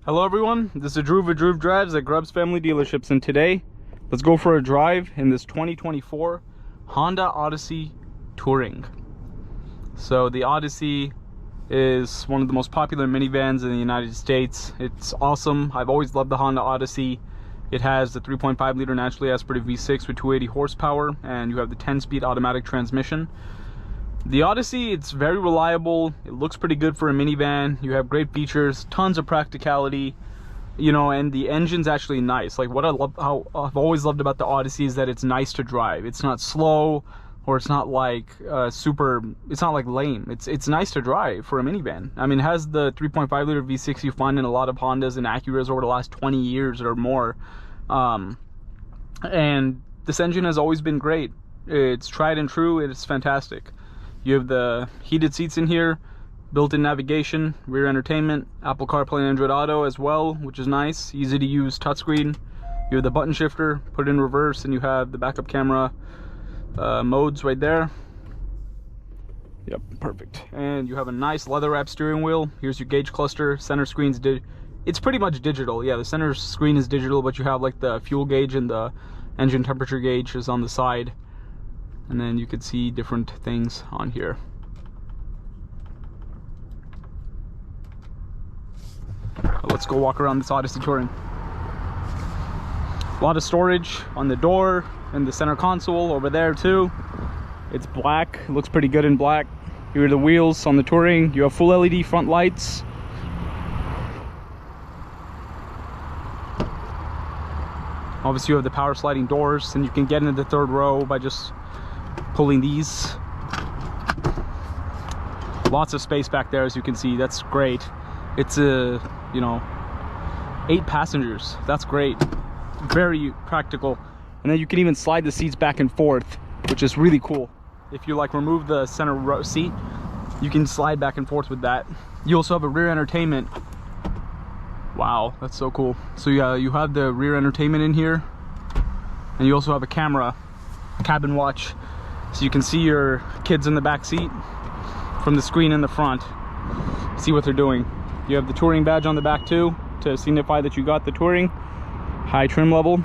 Hello everyone, this is Drew of Drew Drives at Grubbs Family Dealerships, and today let's go for a drive in this 2024 Honda Odyssey Touring. So the Odyssey is one of the most popular minivans in the United States. It's awesome. I've always loved the Honda Odyssey. It has the 3.5 liter naturally aspirated V6 with 280 horsepower, and you have the 10-speed automatic transmission. The Odyssey, it's very reliable. It looks pretty good for a minivan. You have great features, tons of practicality, you know, and the engine's actually nice. Like, what I love, how I've always loved about the Odyssey is that it's nice to drive. It's not slow, or it's not like it's not like lame. It's nice to drive for a minivan. I mean, it has the 3.5 liter V6 you find in a lot of Hondas and Acuras over the last 20 years or more. And this engine has always been great. It's tried and true. It's fantastic. You have the heated seats in here, built-in navigation, rear entertainment, Apple CarPlay and Android Auto as well, which is nice. Easy to use touchscreen. You have the button shifter, put it in reverse, and you have the backup camera modes right there. Yep, perfect. And you have a nice leather-wrapped steering wheel. Here's your gauge cluster. Center screen's it's pretty much digital. Yeah, the center screen is digital, but you have like the fuel gauge and the engine temperature gauge is on the side. And then you could see different things on here. Let's go walk around this Odyssey Touring. A lot of storage on the door and the center console over there too. It's black, it looks pretty good in black. Here are the wheels on the Touring. You have full LED front lights. Obviously you have the power sliding doors, and you can get into the third row by just pulling these. Lots of space back there, as you can see. That's great. It's a, you know, 8 passengers. That's great. Very practical. And then you can even slide the seats back and forth, which is really cool. If you like remove the center row seat, you can slide back and forth with that. You also have a rear entertainment. Wow, that's so cool. So yeah, you have the rear entertainment in here, and you also have a camera, cabin watch, so you can see your kids in the back seat from the screen in the front, see what they're doing. You have the Touring badge on the back too, to signify that you got the Touring. High trim level.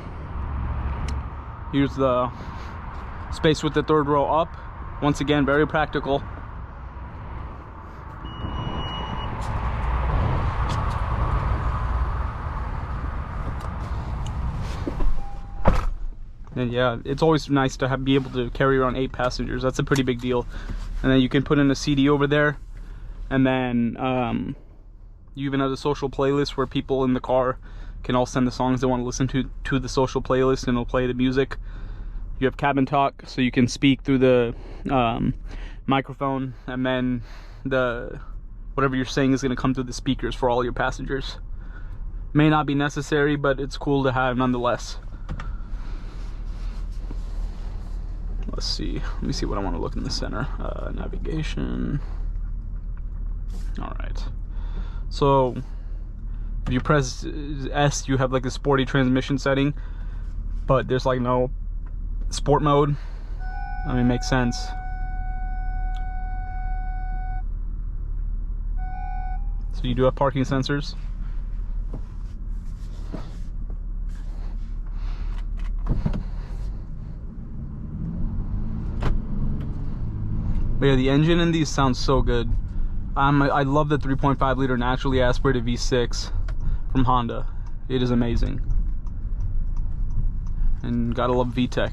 Here's the space with the third row up. Once again, very practical. And yeah, it's always nice to be able to carry around 8 passengers. That's a pretty big deal. And then you can put in a CD over there, and then you even have a social playlist where people in the car can all send the songs they want to listen to the social playlist, and it'll play the music. You have cabin talk, so you can speak through the microphone, and then whatever you're saying is going to come through the speakers for all your passengers. May not be necessary, but it's cool to have nonetheless. Let's see. Let me see what I want to look in the center. Navigation. All right. So if you press S, you have like a sporty transmission setting, but there's like no sport mode. I mean, it makes sense. So you do have parking sensors. But yeah, the engine in these sounds so good. I love the 3.5 liter naturally aspirated V6 from Honda. It is amazing. And gotta love VTEC.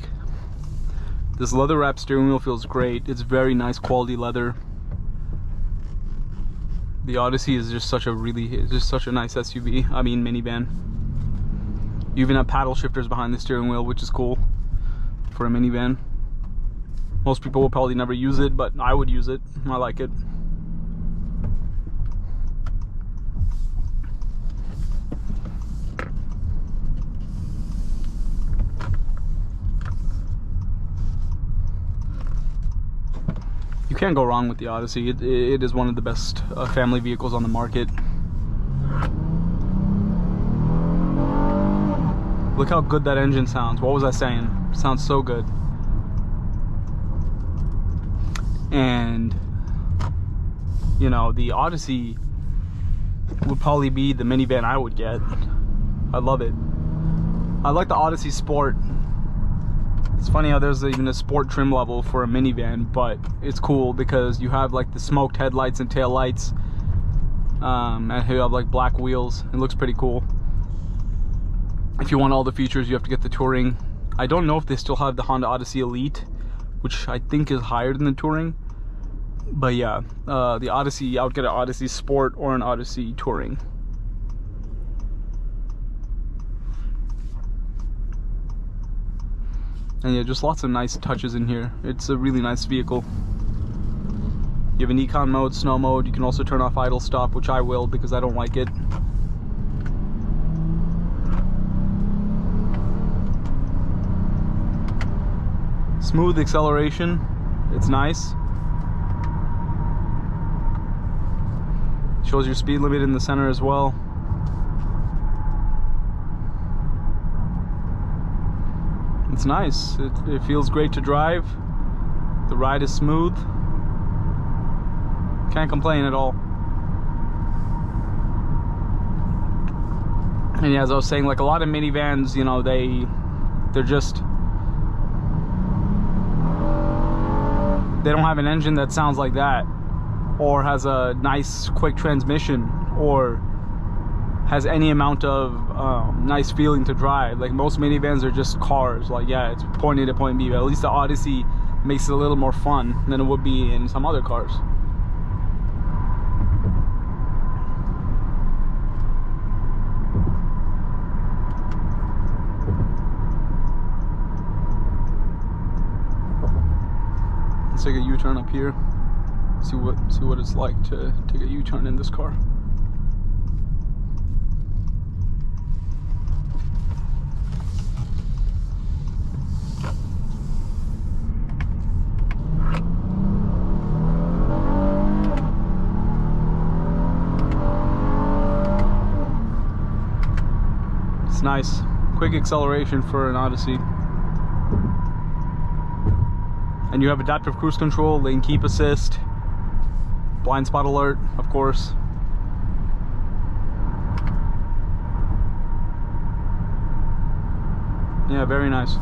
This leather wrapped steering wheel feels great. It's very nice quality leather. The Odyssey is just such a nice SUV. I mean minivan. You even have paddle shifters behind the steering wheel, which is cool for a minivan. Most people will probably never use it, but I would use it. I like it. You can't go wrong with the Odyssey. It is one of the best family vehicles on the market. Look how good that engine sounds. What was I saying? It sounds so good. And you know, the Odyssey would probably be the minivan I would get. I love it. I like the Odyssey Sport. It's funny how there's even a sport trim level for a minivan, but it's cool because you have like the smoked headlights and tail lights, and you have like black wheels. It looks pretty cool. If you want all the features, you have to get the Touring. I don't know if they still have the Honda Odyssey Elite, which I think is higher than the Touring. But yeah, the Odyssey, I would get an Odyssey Sport or an Odyssey Touring. And yeah, just lots of nice touches in here. It's a really nice vehicle. You have an econ mode, snow mode. You can also turn off idle stop, which I will because I don't like it. Smooth acceleration. It's nice. Shows your speed limit in the center as well. It's nice. It feels great to drive. The ride is smooth. Can't complain at all. And yeah, as I was saying, like a lot of minivans, you know, they're just, they don't have an engine that sounds like that, or has a nice quick transmission, or has any amount of nice feeling to drive. Like most minivans are just cars. Like, yeah, it's point A to point B, but at least the Odyssey makes it a little more fun than it would be in some other cars. Let's take a U-turn up here. See what it's like to take a U-turn in this car. It's nice. Quick acceleration for an Odyssey. And you have adaptive cruise control, lane keep assist, blind spot alert, of course. Yeah, very nice.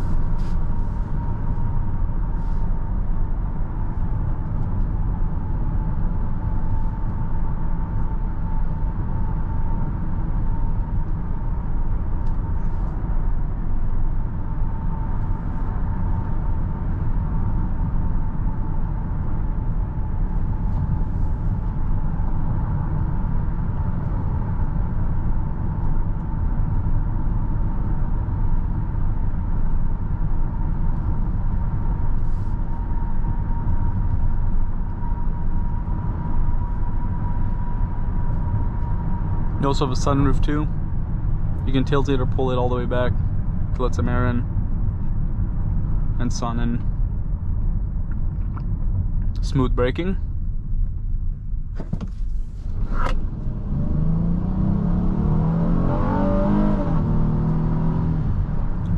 You also have a sunroof too. You can tilt it or pull it all the way back to let some air in and sun in. Smooth braking.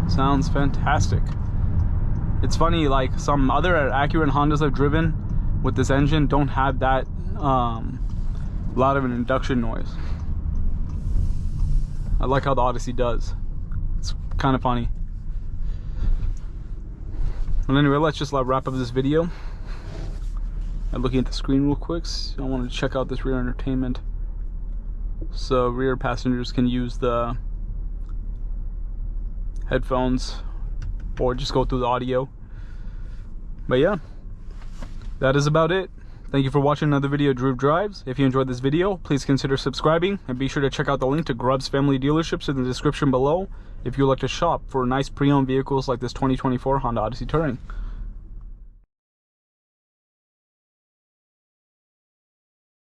Sounds fantastic. It's funny, like some other Acura and Hondas I've driven with this engine don't have that lot of an induction noise. I like how the Odyssey does. It's kind of funny. Well, anyway, let's just wrap up this video. I'm looking at the screen real quick. So I want to check out this rear entertainment. So rear passengers can use the headphones or just go through the audio. But yeah, that is about it. Thank you for watching another video of Drew Drives. If you enjoyed this video, please consider subscribing and be sure to check out the link to Grubbs Family Dealerships in the description below if you'd like to shop for nice pre-owned vehicles like this 2024 Honda Odyssey Touring.